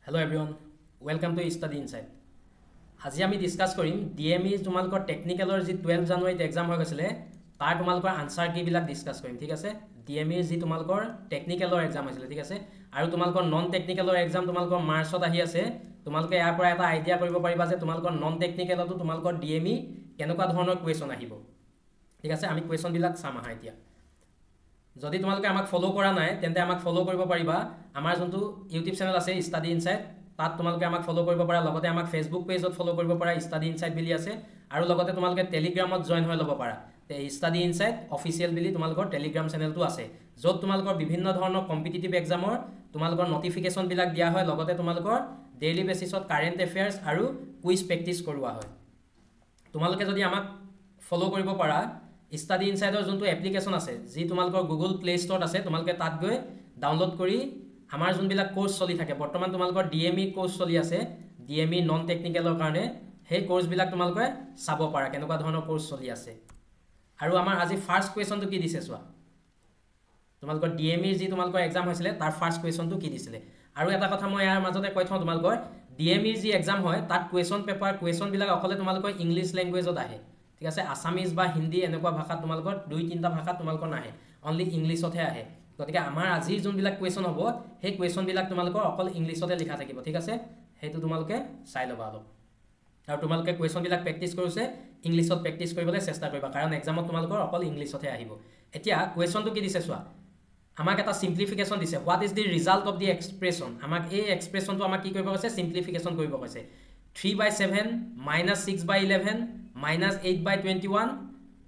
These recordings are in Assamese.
Hello everyone, welcome to Study Insight. আজি আমি ডিসকাস কৰিম DME তোমালকৰ টেকনিক্যালৰ যি 12 জানুৱাৰীত এক্সাম হৈ গৈছিলে তাৰ তোমালকৰ আনসাৰ কি বিলাক ডিসকাস কৰিম ঠিক আছে DME যি তোমালকৰ টেকনিক্যালৰ এক্সাম হৈছিলে ঠিক আছে আৰু তোমালকৰ নন টেকনিক্যালৰ এক্সাম তোমালকৰ মাৰ্চত আহি আছে তোমালকে ইয়াৰ পৰা এটা আইডিয়া কৰিব পাৰিবা যে তোমালকৰ নন টেকনিক্যালতো তোমালকৰ DME কেনেকুৱা ধৰণৰ কোৱেশ্চন আহিব ঠিক আছে আমি কোৱেশ্চন বিলাক চাম আহা এতিয়া যদি তোমালোকে আমাক ফলো কৰা নাই তেন্তে আমাক ফলো কৰিব পাৰিবা আমাৰ যোনটো ইউটিউব চেনেল আছে ষ্টাডি ইনসাইট তাত তোমালোকে আমাক ফলো কৰিব পাৰা লগতে আমাক ফেসবুক পেজত ফলো কৰিব পাৰা ষ্টাডি ইনসাইট বুলি আছে আৰু লগতে তোমালোকে টেলিগ্ৰামত জয়েন হৈ ল'ব পাৰা তে ষ্টাডি ইনসাইট অফিচিয়েল বুলি তোমালোকৰ টেলিগ্ৰাম চেনেলটো আছে য'ত তোমালোকৰ বিভিন্ন ধৰণৰ কম্পিটিটিভ এক্সামৰ তোমালোকৰ নটিফিকেশন বিলাক দিয়া হয় লগতে তোমালোকৰ ডেইলি বেসিছত কাৰেন্ট এফেয়াৰ্স আৰু কুইজ প্ৰেক্টিস কৰোৱা হয় তোমালোকে যদি আমাক ফলো কৰিব পাৰা ষ্টাডি ইনসাইডৰ যোনটো এপ্লিকেশন আছে যি তোমালোকৰ গুগল প্লে ষ্টৰত আছে তোমালোকে তাত গৈ ডাউনলোড কৰি আমাৰ যোনবিলাক কোৰ্স চলি থাকে বৰ্তমান তোমালোকৰ DME কোৰ্স চলি আছে DME নন টেকনিক্যালৰ কাৰণে সেই কোৰ্স বিলাক তোমালোকে চাব পাৰা কেনেকুৱা ধৰণৰ কোৰ্স চলি আছে আৰু আমাৰ আজি ফাৰ্স্ট কোৱেশ্চনটো কি দিছে চোৱা তোমালোকৰ DME যি তোমালোকৰ এক্সাম হৈছিলে তাৰ ফাৰ্স্ট কোৱেশ্চনটো কি দিছিলে আৰু এটা কথা মই ইয়াৰ মাজতে কৈ থওঁ তোমালোকৰ DME যি এক্সাম হয় তাত কোৱেশ্চন বিলাক অকলে তোমালোকৰ ইংলিশ ল্যাঙ্গুৱেজত আহে ঠিক আছে আসামিজ বা হিন্দী এনেকুৱা ভাষা তোমালোকৰ দুই তিনটা ভাষা তোমালোকৰ নাহে অনলি ইংলিশতহে আহে গতিকে আমাৰ আজি যোনবিলাক কোৱেশ্চন হ'ব সেই কোৱেশ্চন বিলাক তোমালোকৰ অকল ইংলিশতে লিখা থাকিব ঠিক আছে হেতু তোমালোকে চাই লবা অলপ আৰু তোমালোকে কোৱেশ্চন বিলাক প্ৰেক্টিস কৰিছে ইংলিশত প্ৰেক্টিস কৰিবলৈ চেষ্টা কৰিবা কাৰণ এক্সামত তোমালোকৰ অকল ইংলিশতহে আহিব এতিয়া কোৱেশ্চনটো কি দিছে চোৱা আমাক এটা সিম্পলিফিকেশন দিছে what is the result of the expression আমাক এই এক্সপ্ৰেছনটো আমাক কি কৰিব কৈছে সিম্পলিফিকেশন কৰিব কৈছে 3/7 -6/11 -8/21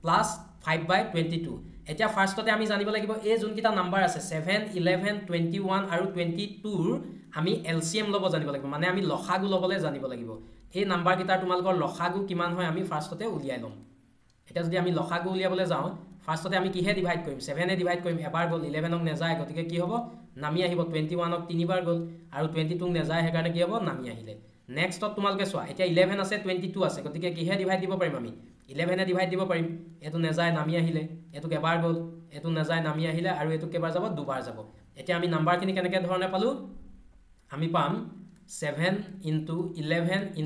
plus 5/22 এতিয়া ফাৰ্স্টতে আমি জানিব লাগিব এই যোন কিটা নাম্বাৰ আছে 7 11 21 আৰু 22 আমি এলসিএম লব জানিব লাগিব মানে আমি লসাগু লবলে জানিব লাগিব এই নাম্বাৰ কিটা তোমালোকৰ লসাগু কিমান হয় আমি ফাৰ্স্টতে উলিয়াই লম এটা যদি আমি লসাগু উলিয়াবলে যাও ফাৰ্স্টতে আমি কিহে ডিভাইড কৰিম 7 এ ডিভাইড কৰিম এবাৰ গল 11 ক নেজায় গতিকে কি হ'ব নামি আহিব 21 ক তিনিবাৰ গল আৰু 22 ক নেজায় হেকাৰণে কি হ'ব নামি আহিলে নেক্সট তোমালোকে চোৱা এতিয়া 11 আছে 22 আছে গতিকে কিহে ডিভাইড দিব পাৰিম আমি 11 এ ডিভাইড দিব পাৰিম এটো নেজায় নামি আহিলে এটো কেবাৰ গল এটো নেজায় নামি আহিলে আৰু এটো কেবাৰ যাব দুবাৰ যাব এতিয়া আমি নাম্বাৰখিনি কেনেকৈ ধৰণে পালো আমি পাম 7 * 11 *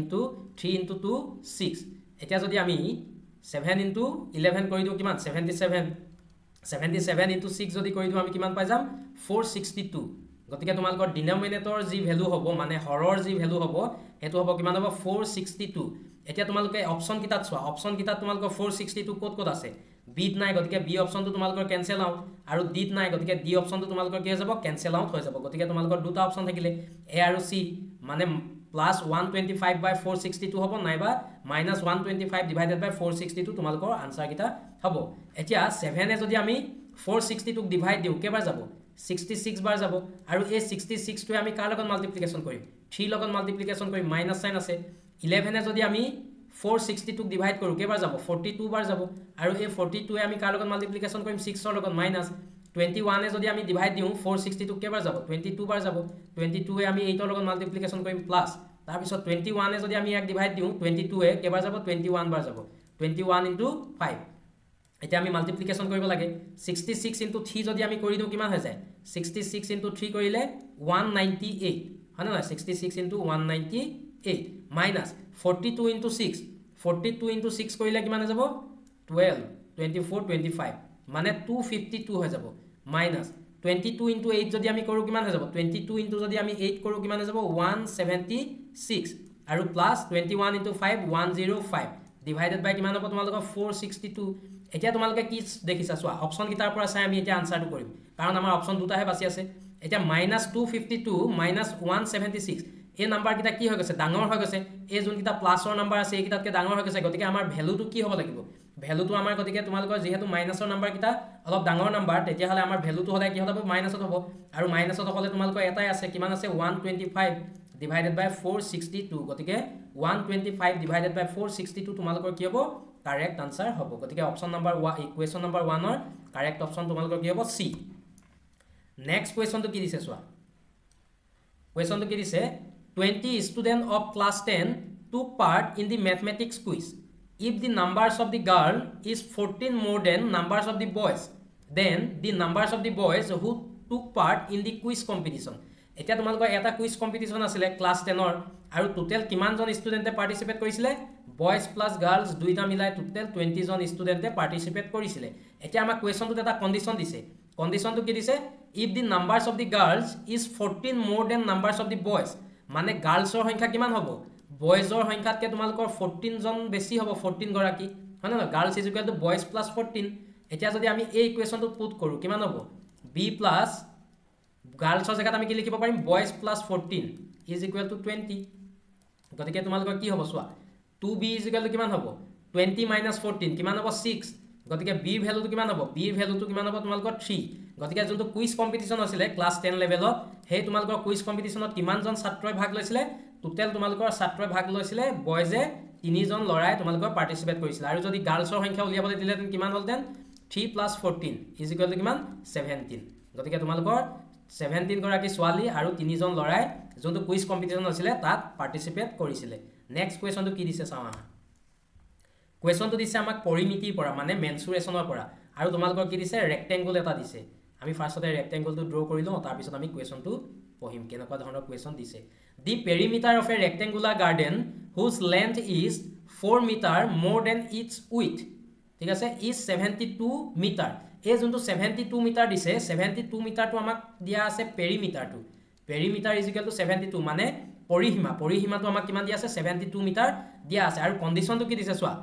3 * 2 6 এতিয়া যদি আমি 7 * 11 কৰি দিও কিমান 77 77 * 6 যদি কৰি দিও আমি কিমান পাই যাম 462 গতিকে তোমালোকৰ ডিনোমিনেটৰ যি ভ্যালু হ'ব মানে হৰৰ যি ভ্যালু হ'ব হেতু হ'ব কিমান হ'ব 462 এতিয়া তোমালোকে অপচন কিটাত চোৱা অপচন কিটাত তোমালোকৰ 462 ক'ত আছে বিত নাই গতিকে বি অপচনটো তোমালোকৰ কেনসেল আউট আৰু ডিত নাই গতিকে ডি অপচনটো তোমালোকৰ কি হৈ যাব কেনসেল আউট হৈ যাব গতিকে তোমালোকৰ দুটা অপচন থাকিলে এ আৰু সি মানে +125/462 হ'ব নাইবা -125/462 তোমালোকৰ আনসাৰ কিটা হ'ব এতিয়া 7 এ যদি আমি 462 ক ডিভাইড দিও কেবাৰ যাব 66 বাৰ যাব আৰু এই 66 টো আমি কাৰ লগত মাল্টিপ্লিকেশন কৰিম 3 লগত মাল্টিপ্লিকেশন কৰিম মাইনাস সাইন আছে 11 এ যদি আমি 462 ক ডিভাইড কৰো কেবাৰ যাব 42 বাৰ যাব আৰু এই 42 এ আমি কাৰ লগত মাল্টিপ্লিকেশন কৰিম 6 ৰ লগত মাইনাস 21 এ যদি আমি ডিভাইড দিও 462 ক কেবাৰ যাব 22 বাৰ যাব 22 এ আমি 8 ৰ লগত মাল্টিপ্লিকেশন কৰিম প্লাস তাৰ পিছত 21 এ যদি আমি এক ডিভাইড দিও 22 এ কেবাৰ যাব 21 বাৰ যাব 21 * 5 এতিয়া আমি মাল্টিপ্লিকেশন কৰিব লাগে 66 * 3 যদি আমি কৰি দিও কিমান হৈ যায় 66 * 3 কৰিলে 198 হয়নে না 66 * 198 minus 42 * 6 42 * 6 কৰিলে কিমান হৈ যাব 12 24 25 মানে 252 হৈ যাব minus 22 * 8 যদি আমি কৰো কিমান হৈ যাব 22 যদি আমি 8 কৰো কিমান হৈ যাব 176 আৰু প্লাস 21 * 5 105 ডিভাইডেড বাই কিমান হ'ব তোমালোকৰ 462 এতিয়া তোমালোকে কি দেখিছা চোৱা অপচন কিটাৰ পৰা চাই আমি এতিয়া আনসাৰটো কৰিম কাৰণ আমাৰ অপচন দুটাহে বাকি আছে এতিয়া -252 - 176 এই নাম্বাৰ কিটা কি হৈ গৈছে ডাঙৰ হৈ গৈছে এই যোন কিটা প্লাসৰ নাম্বাৰ আছে এই কিটাতকে ডাঙৰ হৈ গৈছে গতিকে আমাৰ ভ্যালুটো কি হ'ব লাগিব ভ্যালুটো আমাৰ গতিকে তোমালোকৰ যেহেতু মাইনাসৰ নাম্বাৰ কিটা অলপ ডাঙৰ নাম্বাৰ তেতিয়া হলে আমাৰ ভ্যালুটো হলে কি হ'ব মাইনাসত হ'ব আৰু মাইনাসত হলে তোমালোকৰ এটাই আছে কিমান আছে 125 divided by 462 গতিকে 125 divided by 462 তোমালোকৰ কি হ'ব কাৰেক্ট আনসাৰ হ'ব গতিকে অপচন নাম্বাৰ 1 ইকুৱেশন নাম্বাৰ 1 ৰ কাৰেক্ট অপচন তোমালোকৰ কি হ'ব সি নেক্সট কোৱেশ্চনটো কি দিছে চোৱা কোৱেশ্চনটো কি দিছে 20 students of class 10 took part in the mathematics quiz if the numbers of the girl is 14 more than numbers of the boys then the numbers of the boys who took part in the quiz competition এতিয়া তোমালোকৰ এটা কুইজ কম্পিটিশ্যন আছিলে ক্লাছ 10ৰ আৰু টোটেল কিমানজন ষ্টুডেণ্টে পাৰ্টিচিপেট কৰিছিলে বয়জ প্লাছ গাৰ্লছ দুইটা মিলাই টোটেল 20 জন ষ্টুডেণ্টে পাৰ্টিচিপেট কৰিছিলে এতিয়া আমাক কুৱেশ্যনটোত এটা কণ্ডিশ্যন দিছে কণ্ডিশ্যনটো কি দিছে if the numbers of the girls is 14 more than numbers of the boys মানে গাৰ্লছৰ সংখ্যা কিমান হ'ব বয়জৰ সংখ্যাতকৈ তোমালোকৰ 14 জন বেছি হ'ব 14 গৰাকী হয় না girls is equal to boys plus 14 এতিয়া যদি আমি এই ইকুৱেশ্যনটো পুট কৰোঁ কিমান হ'ব বি প্লাছ গাৰ্লছৰ জেগাত আমি কি লিখিব পাৰিম boys plus 14 is equal to 20 গতিকে তোমালোকৰ কি হ'ব চোৱা 2b ইজ ইকুৱেল টু কিমান হ'ব 20 মাইনাছ 14 কিমান হ'ব 6 গতিকে বিৰ ভ্যালুটো কিমান হ'ব বিৰ ভ্যালুটো কিমান হ'ব তোমালোকৰ 3 গতিকে যোনটো কুইজ কম্পিটিশ্যন আছিলে ক্লাছ 10 লেভেলত সেই তোমালোকৰ কুইজ কম্পিটিশ্যনত কিমানজন ছাত্ৰই ভাগ লৈছিলে টোটেল তোমালোকৰ ছাত্ৰই ভাগ লৈছিলে বয়জে 3 জন লৰাই তোমালোকৰ পাৰ্টিচিপেট কৰিছিল আৰু যদি গাৰ্লছৰ সংখ্যা উলিয়াবলৈ দিলেহেঁতেন কিমান হ'লহেঁতেন 3 প্লাছ 14 ইজ ইকুৱেল টু কিমান 17 গতিকে তোমালোকৰ 17 গৰাকী ছোৱালী আৰু 3 জন লৰাই যোনটো কুইজ কম্পিটিশ্যন আছিলে তাত পাৰ্টিচিপেট কৰিছিলে নেক্সট কুৱেশ্যনটো কি দিছে চাওঁ আহা কুৱেশ্যনটো দিছে আমাক পৰিমিতিৰ পৰা মানে মেনচুৰেশ্যনৰ পৰা আৰু তোমালোকৰ কি দিছে ৰেক্টেংগুল এটা দিছে আমি ফাৰ্ষ্টতে ৰেক্টেংগুলটো ড্ৰ কৰি লওঁ তাৰপিছত আমি কুৱেশ্যনটো পঢ়িম কেনেকুৱা ধৰণৰ কুৱেশ্যন দিছে the perimeter of a rectangular garden whose length is 4 metre more than its width ঠিক আছে ইজ 72 মিটাৰ এই যোনটো 72 মিটাৰ দিছে 72 মিটাৰটো আমাক দিয়া আছে পেৰিমিটাৰ ইজ ইকুৱেল টু 72 মানে পৰিসীমাটো আমাক কিমান দিয়া আছে 72 মিটাৰ দিয়া আছে আৰু কণ্ডিশ্যনটো কি দিছে চোৱা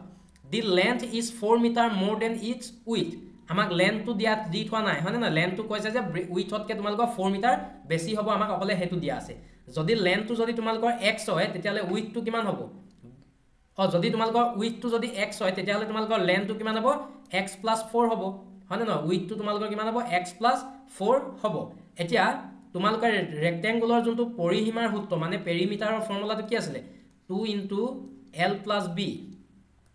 দি length is 4 metre more than its with আমাক লেন্থটো দি থোৱা নাই হয় না লেন্থটো কৈছে যে উইথতকৈ তোমালোকৰ 4 মিটাৰ বেছি হ'ব আমাক অকলে সেইটো দিয়া আছে যদি লেন্থটো যদি তোমালোকৰ x হয় তেতিয়াহ'লে উইথটো কিমান হ'ব যদি তোমালোকৰ উইথটো যদি x হয় তেতিয়াহ'লে তোমালোকৰ লেন্থটো কিমান হ'ব x প্লাছ 4 হ'ব হয় না উইথটো তোমালোকৰ কিমান হ'ব x প্লাছ 4 হ'ব এতিয়া তোমালোকৰ ৰেক্টেংগুলাৰ যোনটো পৰিসীমাৰ সূত্ৰ মানে পেৰিমিটাৰৰ ফৰ্মুলাটো কি আছিলে 2 ইনটু l প্লাছ b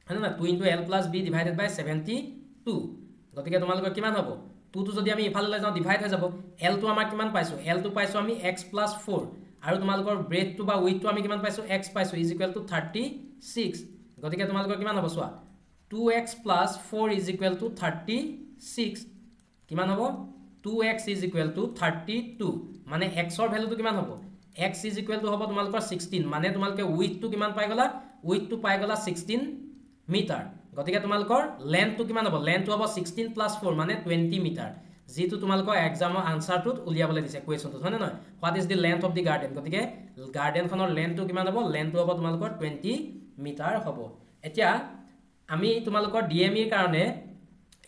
হয় না 2 into l plus b divided by 72 গতিকে তোমালোকৰ কিমান হ'ব 2 টো যদি আমি ইফালে লৈ যাওঁ ডিভাইড হৈ যাব l টো আমাৰ কিমান পাইছো l টো পাইছো আমি x প্লাছ 4 আৰু তোমালোকৰ ব্ৰেডটো বা উইথটো আমি কিমান পাইছো x পাইছো ইজ ইকুৱেল টু 36 গতিকে তোমালোকৰ কিমান হ'ব চোৱা 2x plus 4 is equal to 36 কিমান হ'ব 2x ইজ ইকুৱেল টু 32 মানে x ৰ ভ্যালুটো কিমান হ'ব x ইজ ইকুৱেল টু হ'ব তোমালোকৰ 16 মানে তোমালোকে উইথটো কিমান পাই গলা উইথটো পাই গলা 16 মিটাৰ গতিকে তোমালোকৰ লেন্থটো কিমান হ'ব লেন্থটো হ'ব 16 প্লাছ 4 মানে 20 মিটাৰ যেটো তোমালোকৰ এক্সামৰ আনসাৰটোত উলিয়াবলৈ দিছে কুৱেশ্যনটোত হয় নহয় what is the length of the garden গতিকে গাৰ্ডেনখনৰ লেন্থটো কিমান হ'ব লেন্থটো হ'ব তোমালোকৰ 20 মিটাৰ হ'ব এতিয়া আমি তোমালোকৰ ডিএমইৰ কাৰণে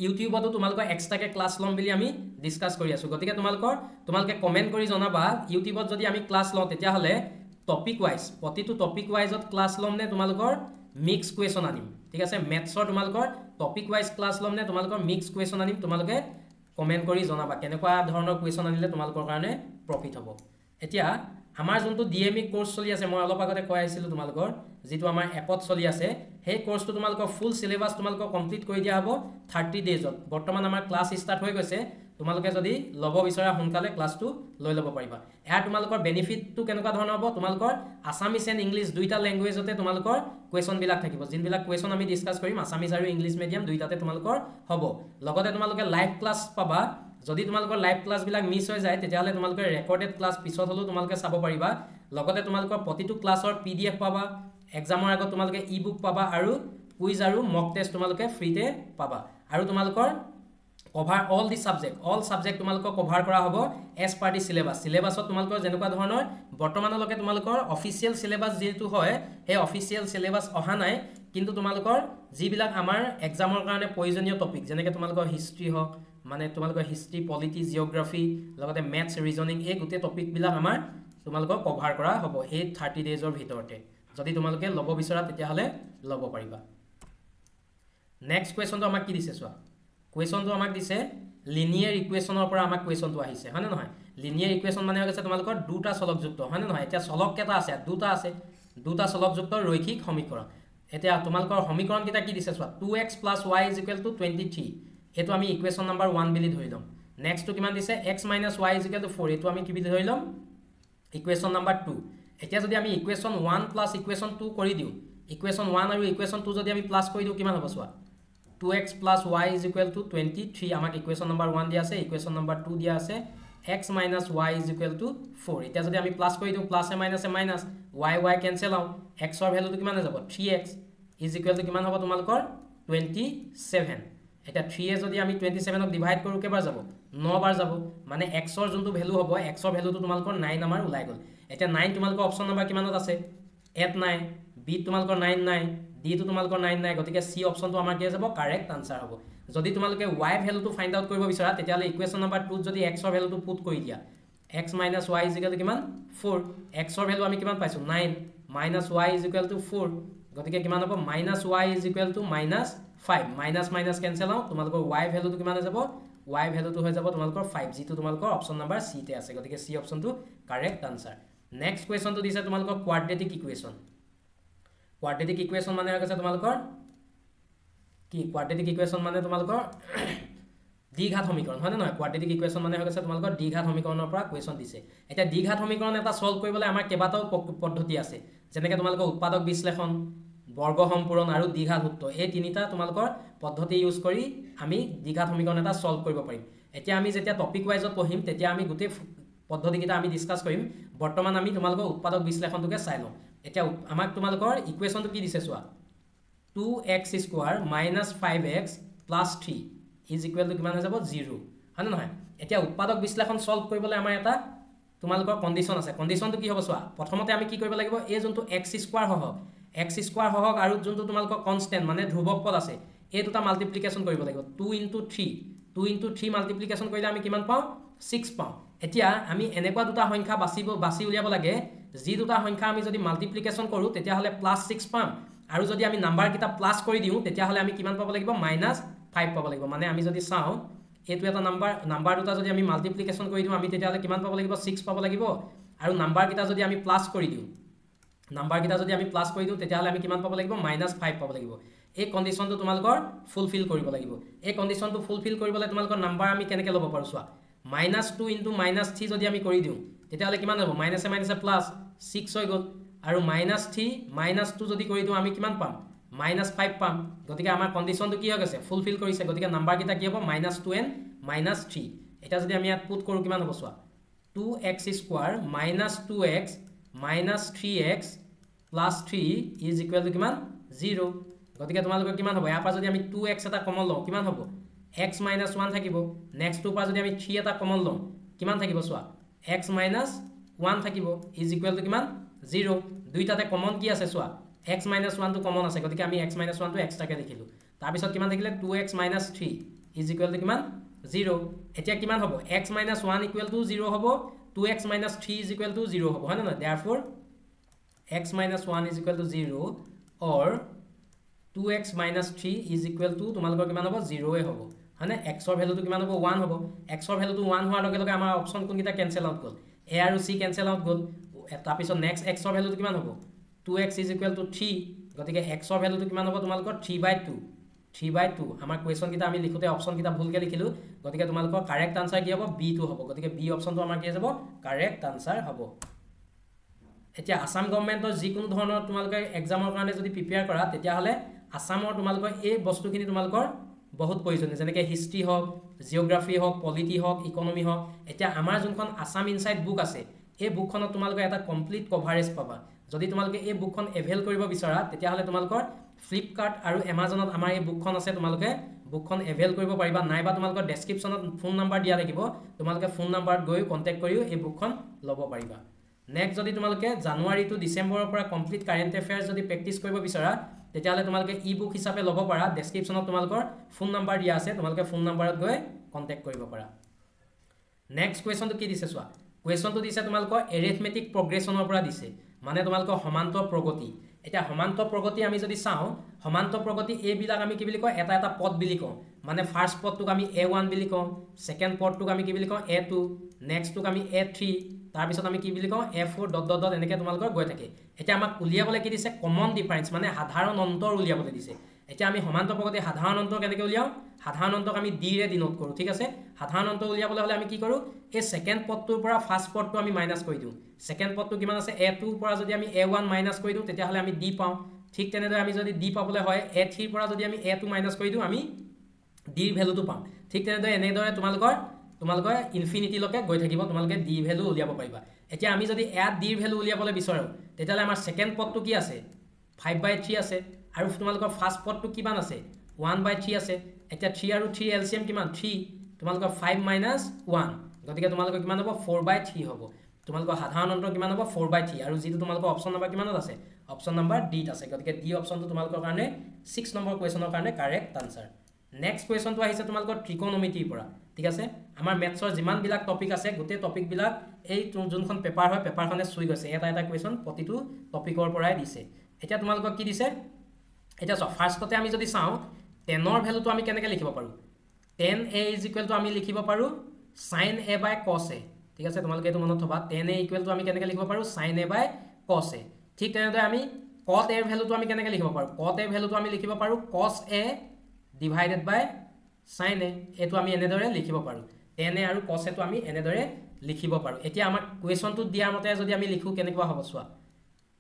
ইউটিউবতো তোমালোকৰ এক্সট্ৰাকে ক্লাছ লম বুলি আমি ডিসকাস কৰি আছো গতিকে তোমালোকে কমেন্ট কৰি জনাবা ইউটিউবত যদি আমি ক্লাছ লওঁ তেতিয়া হলে টপিক ওয়াইজ প্ৰতিটো টপিক ওয়াইজত ক্লাছ লম নে তোমালোকৰ মিক্স কুৱেশ্যন আনিম ঠিক আছে মেথছৰ তোমালোকৰ টপিক ওয়াইজ ক্লাছ লম নে তোমালোকৰ মিক্স কুৱেশ্যন আনিম তোমালোকে কমেন্ট কৰি জনাবা কেনেকুৱা ধৰণৰ কুৱেশ্যন আনিলে তোমালোকৰ কাৰণে প্ৰফিট হ'ব এতিয়া আমাৰ যোনটো ডিএমই কোৰ্স চলি আছে মই অলপ আগতে কৈ আছিলো তোমালোকৰ যেটো আমাৰ এপত চলি আছে সেই কোৰ্সটো তোমালোকৰ ফুল সিলেবাস তোমালোকৰ কমপ্লিট কৰি দিয়া হ'ব 30 ডেজত বৰ্তমান আমাৰ ক্লাছ ষ্টাৰ্ট হৈ গৈছে তোমালোকে যদি লব বিচৰা সোনকালে ক্লাছটো লৈ লব পাৰিবা এয়া তোমালোকৰ বেনিফিটটো কেনেকুৱা ধৰণৰ হ'ব তোমালোকৰ আসামিজ এণ্ড ইংলিশ দুইটা ল্যাঙ্গুৱেজতে তোমালোকৰ কুৱেশ্যন বিলাক থাকিব জিনবিলাক কুৱেশ্যন আমি ডিসকাস কৰিম আসামিজ আৰু ইংলিশ মিডিয়াম দুইটাতে তোমালোকৰ হ'ব লগতে তোমালোকে লাইভ ক্লাছ পাবা যদি তোমালোকৰ লাইভ ক্লাছ বিলাক মিছ হৈ যায় তেতিয়াহলে তোমালোকৰ ৰেকৰ্ডেড ক্লাছ পিছত হলো তোমালোকে চাব পাৰিবা লগতে তোমালোকৰ প্ৰতিটো ক্লাছৰ পিডিএফ পাবা এক্সামৰ আগত তোমালোকে ই-বুক পাবা আৰু কুইজ আৰু মক টেষ্ট তোমালোকে ফ্ৰীতে পাবা আৰু তোমালোকৰ কভাৰ অল সাবজেক্ট তোমালোকৰ কভাৰ কৰা হ'ব এজ পাৰ দি সিলেবাসত তোমালোকৰ যেনেকুৱা ধৰণৰ বৰ্তমানলৈকে তোমালোকৰ অফিচিয়েল সিলেবাস যেটো হয় হে অফিচিয়েল সিলেবাস অহা নাই কিন্তু তোমালোকৰ যিবিলাক আমাৰ এক্সামৰ কাৰণে প্ৰয়োজনীয় টপিক যেনেকৈ তোমালোকৰ হিষ্ট্ৰী হক মানে তোমালোকৰ হিষ্ট্ৰী পলিটি জিওগ্ৰাফি লগতে ম্যাথছ ৰিজনিং এই গোটে টপিক বিলাক আমাৰ তোমালোকৰ কভাৰ কৰা হ'ব এই 30 ডেজৰ ভিতৰতে যদি তোমালোকে লব বিচৰা তেতিয়া হলে লব পাৰিবা নেক্সট কোৱেশ্যনটো আমাক কি দিছে চোৱা কোৱেশ্যনটো আমাক দিছে লিনিয়াৰ ইকুৱেশ্যনৰ পৰা আমাক কোৱেশ্যনটো আহিছে হয় না নহয় লিনিয়াৰ ইকুৱেশ্যন মানে হৈছে তোমালোকৰ দুটা চলকযুক্ত হয় না নহয় এতিয়া চলক কেটা আছে দুটা চলকযুক্ত ৰৈখিক সমীকৰণ এতিয়া তোমালোকৰ সমীকৰণ কেটা কি দিছে চোৱা 2x + y = 23 এটো আমি ইকুৱেশ্যন নম্বৰ 1 বুলি ধৰি লম নেক্সটটো কিমান দিছে x - y = 4 এটো আমি কি বুলি ধৰি লম ইকুৱেশ্যন নম্বৰ 2 এতিয়া যদি আমি ইকুৱেশ্যন 1 + ইকুৱেশ্যন 2 কৰি দিও ইকুৱেশ্যন 1 আৰু ইকুৱেশ্যন 2 যদি আমি প্লাস কৰি দিও কিমান হ'ব চোৱা 2x + y = 23 আমাক ইকুৱেশ্যন নম্বৰ 1 দিয়া আছে ইকুৱেশ্যন নম্বৰ 2 দিয়া আছে x minus y is equal to 4 এতিয়া যদি আমি প্লাস কৰি দিও plus a minus y cancel out x ৰ ভ্যালুটো কিমান হৈ যাব 3x is equal to কিমান হ'ব তোমালোকৰ 27 এটা 3 এ যদি আমি 27 ক ডিভাইড কৰো কেবাৰ যাব 9 বাৰ যাব মানে x ৰ যোনটো ভ্যালু হ'ব x ৰ ভ্যালুটো তোমালোকৰ 9 আমাৰ ওলাই গল এটা 9 তোমালোকৰ অপচন নম্বৰ কিমানত আছে 8 9 b তোমালোকৰ 9 9 d টো তোমালোকৰ 9 9 গতিকে c অপচনটো আমাৰ কি যাব কাৰেক্ট আনসাৰ হ'ব যদি তোমালোকে y ভ্যালুটো ফাইন্ড আউট কৰিব বিচাৰা তেতিয়ালে ইকুৱেচন নম্বৰ 2 যদি x ৰ ভ্যালুটো পুট কৰি দিয়া x minus y is equal to কিমান 4 x ৰ ভ্যালু আমি কিমান পাইছো 9 minus y is equal to 4 গতিকে কিমান হ'ব minus y is equal to minus 5 minus minus cancel out তোমালোকৰ y ভ্যালুটো কিমান হৈ যাব y ভ্যালুটো হৈ যাব তোমালোকৰ 5 যেটো তোমালোকৰ অপচন নম্বৰ c তে আছে গতিকে c অপচনটো কাৰেক্ট আনসাৰ নেক্সট কোৱেচনটো দিছে তোমালোকৰ কোয়াড্ৰেটিক ইকুৱেচন মানে হৈ গৈছে তোমালোকৰ কি কোয়াড্ৰেটিক ইকুৱেচন মানে তোমালোকৰ দ্বিঘাত সমীকৰণ হয় নহয় কোয়াড্ৰেটিক ইকুৱেচন মানে হৈ গৈছে তোমালোকৰ দ্বিঘাত সমীকৰণৰ পৰা কোৱেচন দিছে এটা দ্বিঘাত সমীকৰণ এটা সলভ কৰিবলৈ আমাৰ কেবাটাও পদ্ধতি আছে যেনেকৈ তোমালোকৰ উৎপাদক বিশ্লেষণ বৰ্গ সম্পূৰণ আৰু দ্বিঘাত সূত্ৰ এই তিনিটা তোমালোকৰ পদ্ধতি ইউজ কৰি আমি দ্বিঘাত সমীকৰণ এটা সলভ কৰিব পাৰিম এতিয়া আমি যেতিয়া টপিক ওয়াইজত পঢ়িম তেতিয়া আমি গোটেই পদ্ধতিকিটা আমি ডিসকাস কৰিম বৰ্তমান আমি তোমালোকৰ উৎপাদক বিশ্লেষণটোকে চাই লওঁ এতিয়া আমাক তোমালোকৰ ইকুৱেচনটো কি দিছে চোৱা 2x square minus 5x plus 3 is equal to কিমান হৈ যাব 0 হয় নহয় এতিয়া উৎপাদক বিশ্লেষণ সলভ কৰিবলৈ আমাৰ এটা তোমালোকৰ কন্ডিশন আছে কন্ডিশনটো কি হ'ব চোৱা প্ৰথমতে আমি কি কৰিব লাগিব এই যোনটো x square হওক আৰু যোনটো তোমালোকৰ কনস্ট্যান্ট মানে ধ্ৰুৱক পদ আছে এই দুটা মাল্টিপ্লিকেশন কৰিব লাগিব 2 into 3 মাল্টিপ্লিকেশন কৰিলে আমি কিমান পাওঁ 6 পাওঁ এতিয়া আমি এনেকুৱা দুটা সংখ্যা বাছি উলিয়াব লাগে যি দুটা সংখ্যা আমি যদি মাল্টিপ্লিকেশন কৰো তেতিয়া হলে +6 পাম আৰু যদি আমি নাম্বাৰ কিটা প্লাস কৰি দিও তেতিয়া হলে আমি কিমান পাব লাগিব -5 পাব লাগিব মানে আমি যদি চাও এটো এটা নাম্বাৰ দুটা যদি আমি মাল্টিপ্লিকেশন কৰি দিও আমি তেতিয়া হলে কিমান পাব লাগিব 6 পাব লাগিব আৰু নাম্বাৰ কিটা যদি আমি প্লাস কৰি দিও তেতিয়া হলে আমি কিমান পাব লাগিব -5 পাব লাগিব এই কন্ডিশনটো তোমালোকৰ ফুলফিল কৰিব লাগিব এই কন্ডিশনটো ফুলফিল কৰিবলৈ তোমালোকৰ নাম্বাৰ আমি কেনেকৈ ল'ব পাৰো চোৱা -2 into -3 যদি আমি কৰি দিও তেতিয়া হলে কিমান হ'ব মাইনাসে প্লাস 6 হৈ গল আৰু -3 -2 যদি কৰি দিও আমি কিমান পাম -5 পাম গতিকে আমাৰ কন্ডিশনটো কি হৈ গৈছে ফুলফিল কৰিছে গতিকে নাম্বাৰ কিটা কি হ'ব -2 and -3 এটা যদি আমি ইয়াত পুট কৰো কিমান হ'ব চোৱা 2x square -2x -3x plus 3 is equal to কিমান 0 গতিকে তোমালোকৰ কিমান হ'ব ইয়াৰ পৰা যদি আমি 2x এটা কমন লওঁ কিমান হ'ব x - 1 থাকিব নেক্সট টু পৰা যদি আমি 3 এটা কমন লওঁ কিমান থাকিব চোৱা x - 1 থাকিব is equal to কিমান 0 দুইটাতে কমন কি আছে চোৱা x - 1 টো কমন আছে গতিকে আমি x - 1 টো এক্সট্ৰাকে লিখিলো তাৰ পিছত কিমান থাকিলে 2x - 3 is equal to কিমান 0 এতিয়া কিমান হ'ব x - 1 equal to 0 হ'ব 2x - 3 is equal to 0 হ'ব হয় না therefore x - 1 is equal to 0 or 2x - 3 is equal to তোমালোকৰ কিমান হ'ব 0 এ হ'ব মানে x ৰ ভ্যালুটো কিমান হ'ব 1 হ'ব x ৰ ভ্যালুটো 1 হোৱাৰ লগে লগে আমাৰ অপচন কোনকিটা কেনসেল আউট গল a আৰু c কেনসেল আউট গল তাৰ পিছত নেক্সট x ৰ ভ্যালুটো কিমান হ'ব 2x is equal to 3 গতিকে x ৰ ভ্যালুটো কিমান হ'ব তোমালোকৰ 3/2 আমাৰ কোৱেচন কিটা আমি লিখোতে অপচন কিটা ভুলকে লিখিলো গতিকে তোমালোকৰ কারেক্ট আনসার কি হ'ব b টো হ'ব গতিকে b অপচনটো আমাৰ কি যাব কাৰেক্ট আনসাৰ হ'ব এতিয়া আসাম গভৰ্ণমেণ্টৰ যিকোনো ধৰণৰ তোমালোকে এক্সামৰ কাৰণে যদি প্ৰিপেয়াৰ কৰা তেতিয়া হলে আসামৰ তোমালোকৰ এই বস্তুখিনি তোমালোকৰ বহুত প্ৰয়োজনীয় যেনেকৈ হিষ্ট্ৰী হওক জিওগ্ৰাফি হওক পলিটি হওক ইকনমি হওক এতিয়া আমাৰ যোনখন আসাম ইনসাইড বুক আছে এই বুকখনত তোমালোকে এটা কমপ্লিট কভাৰেজ পাবা যদি তোমালোকে এই বুকখন এভেল কৰিব বিচাৰা তেতিয়া হলে তোমালোকৰ ফ্লিপকাৰ্ট আৰু এমাজনত আমাৰ এই বুকখন আছে তোমালোকে বুকখন এভেল কৰিব পাৰিবা নাইবা তোমালোকৰ ডেসক্ৰিপচনত ফোন নাম্বাৰ দিয়া থাকিব তোমালোকে ফোন নাম্বাৰত গৈ কন্টাক্ট কৰিও এই বুকখন ল'ব পাৰিবা নেক্সট যদি তোমালোকে জানুৱাৰী টু ডিসেম্বৰৰ পৰা কমপ্লিট কাৰেন্ট এফেয়াৰ্স যদি প্ৰেক্টিস কৰিব বিচাৰা তেতিয়া হলে তোমালোকে ই বুক হিচাপে ল'ব পাৰা ডেসক্ৰিপচনত তোমালোকৰ ফোন নাম্বাৰ দিয়া আছে তোমালোকে ফোন নাম্বাৰত গৈ কন্টাক্ট কৰিব পাৰা নেক্সট কোৱেচনটো কি দিছে চোৱা কোৱেচনটো দিছে তোমালোকৰ এৰিথমেটিক প্ৰগ্ৰেছনৰ পৰা দিছে মানে তোমালোকৰ সমান্তৰ প্ৰগতি এটা সমান্তৰ প্ৰগতি আমি যদি চাও সমান্তৰ প্ৰগতি এই বিলাক আমি কি বুলি কয় এটা পদ বুলি কওঁ মানে ফাৰ্স্ট পদটোক আমি a1 বুলি কওঁ সেকেন্ড পদটোক আমি কি বুলি কওঁ a2 নেক্সটটোক আমি a3 তাৰ পিছত আমি কি বুলি কওঁ a4 ডট ডট ডট এনেকৈ তোমালোকৰ গৈ থাকে এটা আমাক উলিয়াবলৈ কি দিছে কমন ডিফাৰেন্স মানে সাধাৰণ অন্তৰ উলিয়াবলৈ দিছে এতিয়া আমি সমান্তৰ প্ৰগতি সাধাৰণ অন্তৰ কেনেকৈ উলিয়াও সাধাৰণ অন্তক আমি d ৰে ডিনোট কৰো ঠিক আছে সাধাৰণ অন্ত উলিয়াবলৈ হলে আমি কি কৰো এই সেকেন্ড পদটোৰ পৰা ফাৰ্স্ট পদটো আমি মাইনাস কৰি দিও সেকেন্ড পদটো কিমান আছে a2 পৰা যদি আমি a1 মাইনাস কৰি দিও তেতিয়া হলে আমি d পাও ঠিক তেনেদৰে আমি যদি d পাবলৈ হয় a3 পৰা যদি আমি a2 মাইনাস কৰি দিও আমি d ৰ ভ্যালুটো পাম ঠিক তেনেদৰে এনেদৰে তোমালোকৰ তোমালোকে ইনফিনিটিলৈকে গৈ থাকিব তোমালোকে ডি ভ্যালু উলিয়াব পাৰিবা এতিয়া আমি যদি ইয়াত ডি ভ্যালু উলিয়াবলৈ বিচাৰো তেতিয়ালে আমাৰ সেকেন্ড পদটো কি আছে 5/3 আছে আৰু তোমালোকৰ ফাৰ্স্ট পদটো কিমান আছে 1/3 আছে এতিয়া 3 আৰু 3 এলসিএম কিমান 3 তোমালোকৰ 5 - 1 গতিকে তোমালোকৰ কিমান হ'ব 4/3 হ'ব তোমালোকৰ সাধাৰণ অন্তৰ কিমান হ'ব 4/3 আৰু যেটো তোমালোকৰ অপচন নম্বৰ কিমানত আছে অপচন নম্বৰ ডি ত আছে গতিকে ডি অপচনটো তোমালোকৰ কাৰণে 6 নম্বৰ কোৱেশ্যনৰ কাৰণে কাৰেক্ট আনসাৰ নেক্সট কোৱেশ্যনটো আহিছে তোমালোকৰ ত্ৰিকোণমিতিৰ পৰা ঠিক আছে আমাৰ মেথছৰ যিমান বিলাক টপিক আছে গোটেই টপিক বিলাক এই যোনখন পেপাৰ হয় পেপাৰখনে চুই গৈছে এটা এটা কোৱেশ্যন প্ৰতিটো টপিকৰ পৰাই দিছে এতিয়া তোমালোকক কি দিছে এটা ফাৰ্ষ্টতে আমি যদি চাও 10 ৰ ভ্যালুটো আমি কেনেকৈ লিখিব পাৰো 10a = আমি লিখিব পাৰো sin a by cos a ঠিক আছে তোমালোকে এটো মনত থবা 10a = আমি কেনেকৈ লিখিব পাৰো sin a by cos a ঠিক তেনেদৰে আমি cot a ৰ ভ্যালুটো আমি কেনেকৈ লিখিব পাৰো cot a ৰ ভ্যালুটো আমি লিখিব পাৰো cos a divided by sin a এটো আমি এনেদৰে লিখিব পাৰো 10a আৰু cos a টো আমি এনেদৰে লিখিব পাৰো এতিয়া আমাৰ কোৱেশ্যনটো দিয়াৰ মতে যদি আমি লিখো কেনেকুৱা হ'ব চোৱা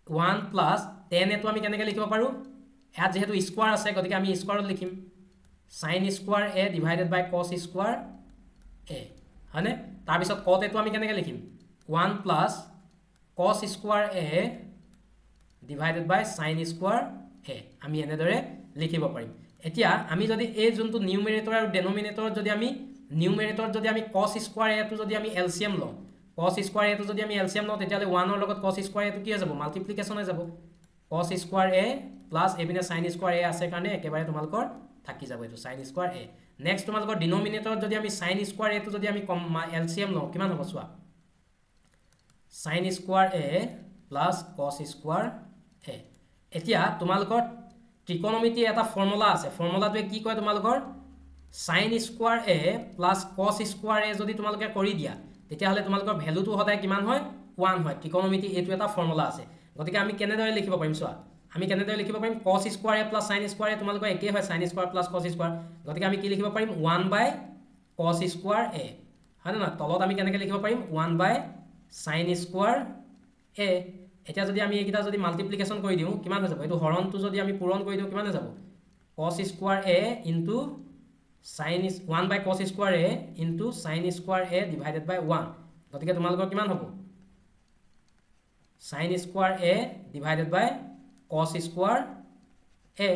1 + 10a টো আমি কেনেকৈ লিখিব পাৰো ইয়াত যেহেতু স্কয়াৰ আছে গতিকে আমি স্কয়াৰত লিখিম sin square a divided by cos square a হয়নে তাৰ পিছত cot a টো আমি কেনেকৈ লিখিম 1 + cos square a divided by sin square a আমি এনেদৰে লিখিব পাৰিম এতিয়া আমি যদি এই যোনটো নিউমেৰেটৰ আৰু ডেনোমিনেটৰ যদি আমি নিউমেৰেটৰ যদি আমি cos square a টো যদি আমি এলসিএম লওঁ cos square a টো যদি আমি এলসিএম লওঁ তেতিয়ালে 1 ৰ লগত cos square a টো কি হৈ যাব মাল্টিপ্লিকেশন হৈ যাব cos square a plus এবিনে sin square a আছে কাৰণে একেবাৰে তোমালোকৰ থাকি যাব এটো sin square a নেক্সট তোমালোকৰ ডিনোমিনেটৰ যদি আমি sin square a টো যদি আমি এলসিএম লওঁ কিমান হ'ব চোৱা sin square a plus cos square a এতিয়া তোমালোকৰ ত্ৰিকোণমিতিৰ এটা ফৰ্মুলা আছে ফৰ্মুলাটোৱে কি কয় তোমালোকৰ sin square a plus cos square a যদি তোমালোকে কৰি দিয়া তেতিয়া হলে তোমালোকৰ ভ্যালুটো হদায় কিমান হয় 1 হয় ত্ৰিকোণমিতি এটো এটা ফৰ্মুলা আছে গতিকে আমি কেনেদৰে লিখিব পাৰিম চোৱা আমি কেনেদৰে লিখিব পাৰিম cos square a plus sin square a তোমালোকৰ একে হয় sin square plus cos square গতিকে আমি কি লিখিব পাৰিম 1/cos square a হয় না তলত আমি কেনেকৈ লিখিব পাৰিম 1/sin square a এটা যদি আমি এইকিটা যদি মাল্টিপ্লিকেশন কৰি দিও কিমান হৈ যাব এটো হৰণটো যদি আমি পূৰণ কৰি দিও কিমান হৈ যাব cos square a into sin 1/cos square a into sin square a divided by 1 গতিকে তোমালোকৰ কিমান হ'ব sin square a divided by cos square a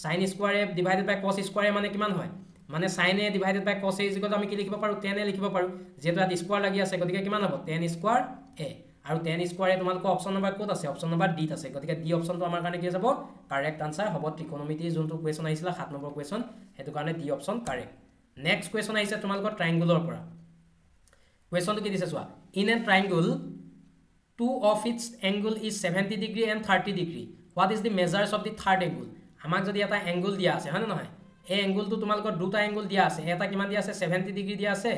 sin square a divided by cos square a মানে কিমান হয় মানে sin a divided by cos a = আমি কি লিখিব পাৰো 10a লিখিব পাৰো যেটো ইয়াত স্কয়াৰ লাগি আছে গতিকে কিমান হ'ব 10 স্কয়াৰ a আৰু 10 স্কয়াৰ তোমালোকৰ অপচন নম্বৰ ক'ত আছে অপচন নম্বৰ ডি ত আছে গতিকে ডি অপচনটো আমাৰ কাৰণে কি যাব কাৰেক্ট আনসাৰ হ'ব ত্ৰিকোণমিতিৰ যোনটো কোৱেশ্যন আহিছিল 7 নম্বৰ কোৱেশ্যন হেতু কাৰণে D option correct next question আহিছে তোমালোকৰ ট্ৰায়াঙ্গলৰ পৰা কোৱেশ্যনটো কি দিছে চোৱা in a ট্ৰায়াঙ্গল two of its angle is 70 degree and 30 degree what is the measures of the third angle আমাক যদি এটা অ্যাঙ্গেল দিয়া আছে হয় না নহয় এই অ্যাঙ্গেলটো তোমালোকৰ দুটা অ্যাঙ্গেল দিয়া আছে এটা কিমান দিয়া আছে 70 ডিগ্ৰী দিয়া আছে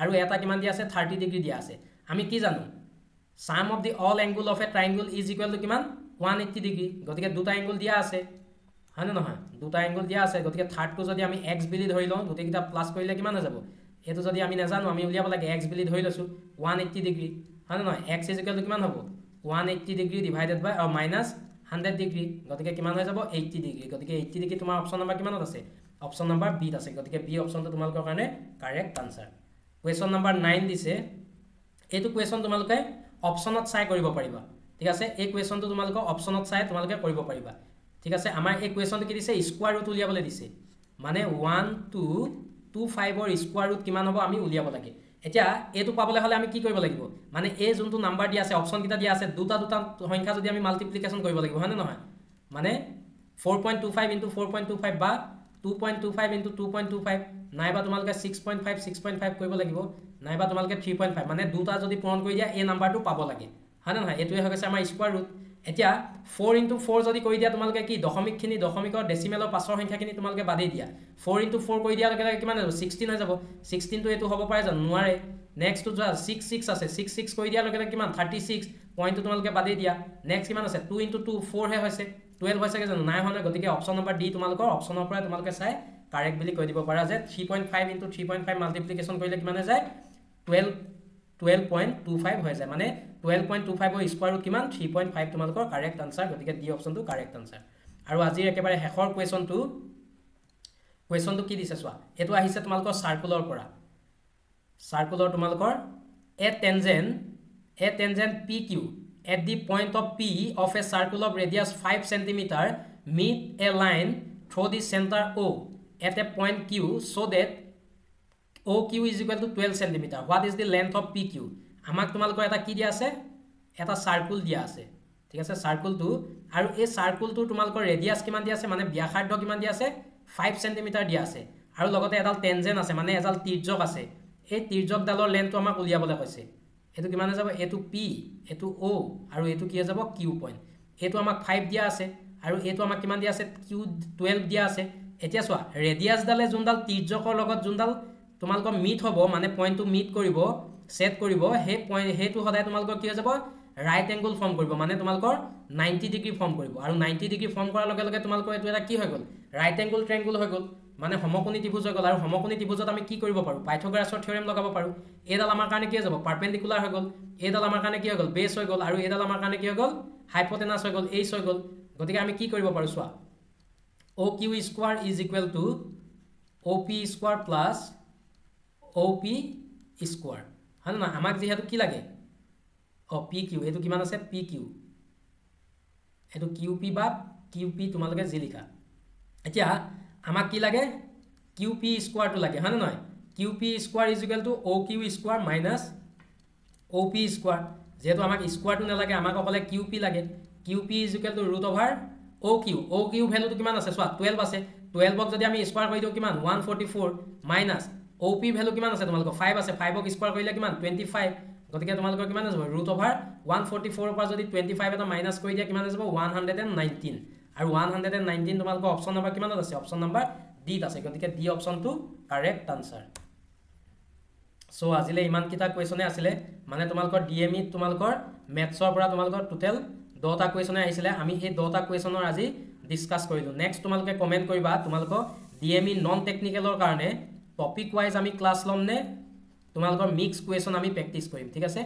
আৰু এটা কিমান দিয়া আছে 30 ডিগ্ৰী দিয়া আছে আমি কি জানো sum of the all angle of a triangle is equal to কিমান 180 ডিগ্ৰী গতিকে দুটা অ্যাঙ্গেল দিয়া আছে হয় না নহয় দুটা অ্যাঙ্গেল দিয়া আছে গতিকে থাৰ্ডটো যদি আমি x বুলি ধৰি লওঁ গোটেইটা প্লাস কৰিলে কিমান হৈ যাব এটো যদি আমি নাজানো আমি উলিয়াব লাগে x বুলি ধৰি লৈছো 180 ডিগ্ৰী হয় না নহয় x = কিমান হ'ব 180 ডিগ্ৰী ডিভাইডেড বাই অৰ মাইনাস 100 ডিগ্ৰী গতিকে কিমান হৈ যাব 80 ডিগ্ৰী গতিকে 80 ডিগ্ৰী তোমাৰ অপচন নম্বৰ কিমানত আছে অপচন নম্বৰ বি ত আছে গতিকে বি অপচনটো তোমালোকৰ কাৰণে কাৰেক্ট আনসাৰ কোৱেশ্যন নম্বৰ 9 দিছে এটো কোৱেশ্যন তোমালোকে অপচনত চাই কৰিব পাৰিবা ঠিক আছে এই কোৱেশ্যনটো তোমালোকৰ অপচনত চাই তোমালোকে কৰিব পাৰিবা ঠিক আছে আমাৰ এই কোৱেশ্যনটো কি দিছে স্কয়াৰ ৰুট উলিয়াবলৈ দিছে মানে 1 2 25 ৰ স্কয়াৰ ৰুট কিমান হ'ব আমি উলিয়াব লাগে এতিয়া এটো পাবলৈ হলে আমি কি কৰিব লাগিব মানে এই যোনটো নাম্বাৰ দিয়া আছে অপচন কিটা দিয়া আছে দুটা সংখ্যা যদি আমি মাল্টিপ্লিকেশন কৰিব লাগিব হয় না নহয় মানে 4.25 * 4.25 বা 2.25 * 2.25 নাইবা তোমালোকে 6.5 কৰিব লাগিব নাইবা তোমালোকে 3.5 মানে দুটা যদি পূৰণ কৰি দিয়া এই নাম্বাৰটো পাব লাগে হয় না নহয় এটোই হৈ গৈছে আমাৰ স্কয়াৰ ৰুট এতিয়া 4 * 4 যদি কৰি দিয়া তোমালোকে কি দশমিকখিনি দশমিকৰ ডেসিমেলৰ পাছৰ সংখ্যাখিনি তোমালোকে বাদেই দিয়া 4 * 4 কৰি দিয়া লগে লগে কিমান হ'ব 16 হৈ যাব 16 টো এটো হ'ব পাৰে জানো নোৱাৰে নেক্সট টো যা 66 আছে 66 কৰি দিয়া লগে লগে কিমান 36 পইণ্টটো তোমালোকে বাদেই দিয়া নেক্সট কিমান আছে 2 * 2 4 হে হৈছে 12 হৈছে জানো নাই হোৱা গতিকে অপচন নম্বৰ ডি তোমালোকৰ অপচনৰ পৰা তোমালোকে চাই কাৰেক্ট বুলি কৈ দিব পাৰা যে 3.5 * 3.5 মাল্টিপ্লিকেশন কৰিলে কিমান হৈ যায় 12.25 হৈ যায় মানে 12.25 ৰ স্কয়াৰ ৰুট কিমান 3.5 তোমালোকৰ কাৰেক্ট আনসাৰ গতিকে ডি অপচনটো কাৰেক্ট আনসাৰ আৰু আজিৰ একেবাৰে হেখৰ কোৱেশ্যনটো কি দিছে চোৱা এটো আহিছে তোমালোকৰ সাৰ্কুলৰ পৰা সাৰ্কুলৰ তোমালোকৰ a tangent pq at the point of p of a circle of radius 5 cm meet a line through the center o at a point q so that oq is equal to 12 cm. What is the length of pq? আমাক তোমালোকৰ এটা কি দিয়া আছে, এটা সাৰ্কুল দিয়া আছে, ঠিক আছে। সাৰ্কুলটো আৰু এই সাৰ্কুলটো তোমালোকৰ ৰেডিয়াস কিমান দিয়া আছে, মানে ব্যাসাৰ্ধ কিমান দিয়া আছে, 5 cm দিয়া আছে, আৰু লগতে এডাল টেনজেন্ট আছে, মানে এডাল তিৰ্যক আছে। এই তিৰ্যকডালৰ লেন্থটো আমাক উলিয়াবলৈ কৈছে। এটো কিমানে যাব, এটো p, এটো o, আৰু এটো কি যাব q পইণ্ট। এটো আমাক 5 দিয়া আছে, আৰু এটো আমাক কিমান দিয়া আছে, q 12 দিয়া আছে। এতিয়া চোৱা, ৰেডিয়াসডালে যোনডাল তিৰ্যকৰ লগত যোনডাল তোমালোকৰ মিট হ'ব, মানে পইণ্টটো মিট কৰিব, সেট কৰিব, সেই পইণ্ট হেতু সদায় তোমালোকৰ কি হৈ যাব, ৰাইট এঙ্গল ফৰ্ম কৰিব, মানে তোমালোকৰ 90 ডিগ্ৰী ফৰ্ম কৰিব। আৰু 90 ডিগ্ৰী ফৰ্ম কৰাৰ লগে লগে তোমালোকৰ এটো এটা কি হৈ গ'ল, ৰাইট এঙ্গল ট্ৰায়াঙ্গল হৈ গ'ল, মানে সমকোণী ত্ৰিভুজ হৈ গ'ল। আৰু সমকোণী ত্ৰিভুজত আমি কি কৰিব পাৰো, পাইথাগোৰাছৰ থিওৰেম লগাব পাৰো। এইডাল আমাৰ কাৰণে কি হৈ যাব, পাৰপেন্ডিকুলাৰ হৈ গ'ল। এইডাল আমাৰ কাৰণে কি হৈ গ'ল, বেস হৈ গ'ল। আৰু এইডাল আমাৰ কাৰণে কি হৈ গ'ল, হাইপোটেনাছ হৈ গ'ল, এইচ হৈ গ'ল। গতিকে আমি কি কৰিব পাৰো চোৱা, OQ square is equal to OP square plus OP square, হয় না। আমাক যেহেতু কি লাগে, PQ, এটো কিমান আছে, PQ, এটো QP বা QP তোমালোকে যি লিখা। এতিয়া আমাক কি লাগে, QP স্কয়াৰটো লাগে, হয় না নহয়। QP square is equal to OQ square minus OP square. যেহেতু আমাক স্কয়াৰটো নালাগে, আমাক অকলে QP লাগে। QP is equal to root over OQ। OQ ভ্যালুটো কিমান আছে চোৱা, 12 আছে। 12ক যদি আমি স্কয়াৰ কৰি দিও কিমান, 144 মাইনাস OP ভ্যালু কিমান আছে তোমালোকৰ 5 আছে। 5ক স্কয়াৰ কৰিলে কিমান, 25। গতিকে তোমালোকৰ কিমান যাব, ৰুট ওভাৰ 144 পৰা যদি 25 এটা মাইনাস কৰি দিয়া কিমান যাব, 119। আৰু 119 তোমালোকৰ অপচন নম্বৰ কিমানত আছে, অপচন নম্বৰ ডিত আছে। গতিকে ডি অপচনটো কাৰেক্ট আনসাৰ। সো আজিলে ইমান কিটা কোৱেশ্যনে আছিলে, মানে তোমালোকৰ ডিএমই তোমালোকৰ মেথছৰ পৰা তোমালোকৰ টোটেল 10টা কোৱেশ্যনে আহিছিলে। আমি এই 10টা কোৱেশ্যনৰ আজি ডিসকাস কৰিলো। নেক্সট তোমালোকে কমেন্ট কৰিবা তোমালোকৰ ডিএমই নন টেকনিক্যালৰ কাৰণে টপিক ওয়াইজ আমি ক্লাস লম নে তোমালোকৰ মিক্স কুৱেশ্যন আমি প্ৰেক্টিস কৰিম, ঠিক আছে।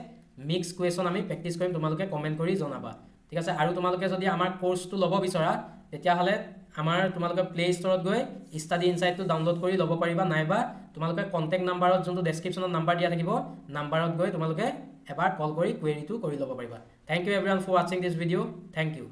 মিক্স কুৱেশ্যন আমি প্ৰেক্টিস কৰিম, তোমালোকে কমেন্ট কৰি জনাবা, ঠিক আছে। আৰু তোমালোকে যদি আমাৰ কোৰ্সটো ল'ব বিচাৰা তেতিয়া হলে আমাৰ তোমালোকে প্লে ষ্টৰত গৈ ষ্টাডি ইনসাইটটো ডাউনলোড কৰি ল'ব পাৰিবা, নাইবা তোমালোকে কন্টেক্ট নাম্বাৰত যোনটো ডেসক্ৰিপচনত নাম্বাৰ দিয়া থাকিব, নাম্বাৰত গৈ তোমালোকে এবাৰ কল কৰি কুৱেৰিটো কৰি ল'ব পাৰিবা। Thank you everyone for watching this video. Thank U.